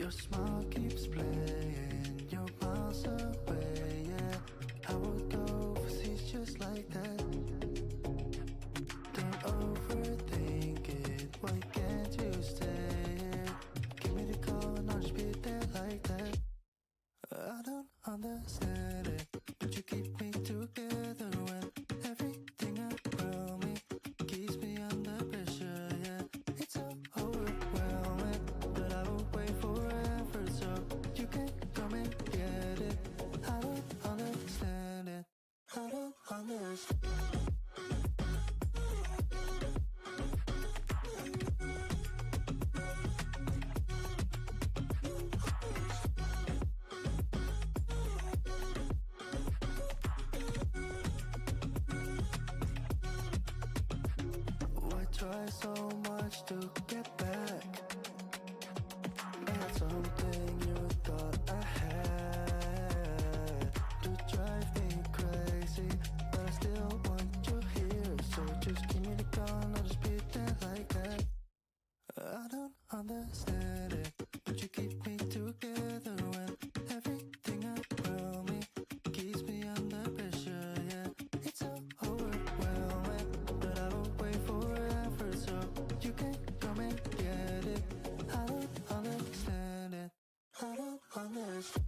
Your smile keeps playing, you're miles away, yeah. I would go overseas just like that. Don't overthink it, why can't you stay here? Give me the call and I'll just be there like that. I don't understand it, but you keep me together when everything around me keeps me under pressure, yeah. It's so overwhelming, but I will wait forever so you can come and get it. I don't understand it, I don't understand. Why try so much to get back? Not something you thought I had to drive me crazy, but I still want you here. So just give me the call and I'll just be there like that. I don't understand it, but you keep me together when everything around me keeps me under pressure, yeah. It's so overwhelming, but I will wait forever so you can come and get it. I don't understand it, I don't understand.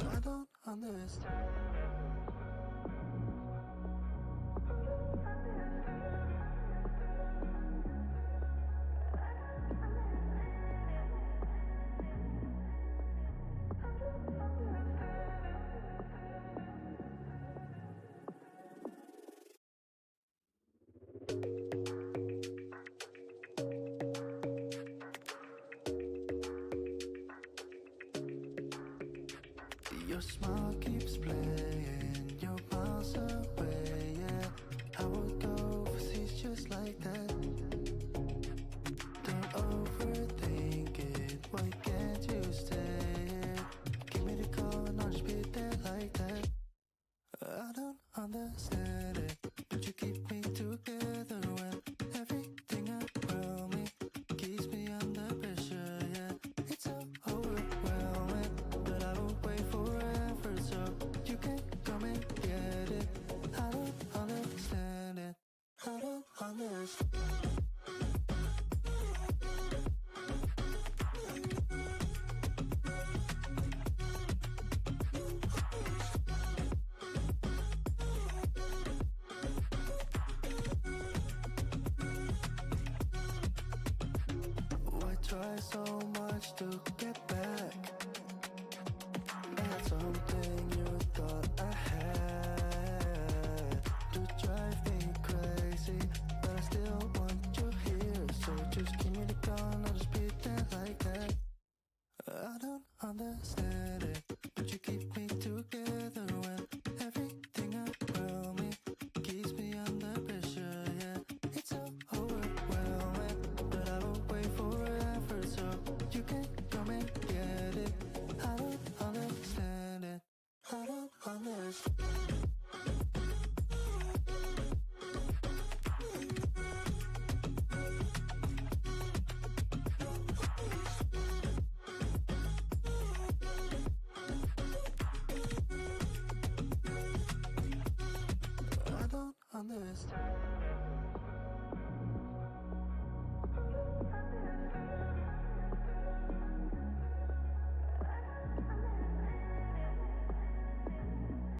I don't understand. Your smile keeps playing, you're miles away, yeah. I would go overseas just like that. Don't overthink it, why can't you stay here? Give me the call and I'll just be there like that. I don't understand it, but you keep me together when everything around me keeps me under pressure, yeah. It's so overwhelming, but I will wait forever so you can come and get it. I don't understand it, I don't understand. Why try so much to get back? Not something you thought I had to drive me crazy, but I still want you here. So just give me the call and I'll just be there like that. I don't understand it, but you keep me together when everything around me keeps me under pressure, yeah. It's so overwhelming, but I will wait forever so you can come and get it. I don't understand it, I don't understand.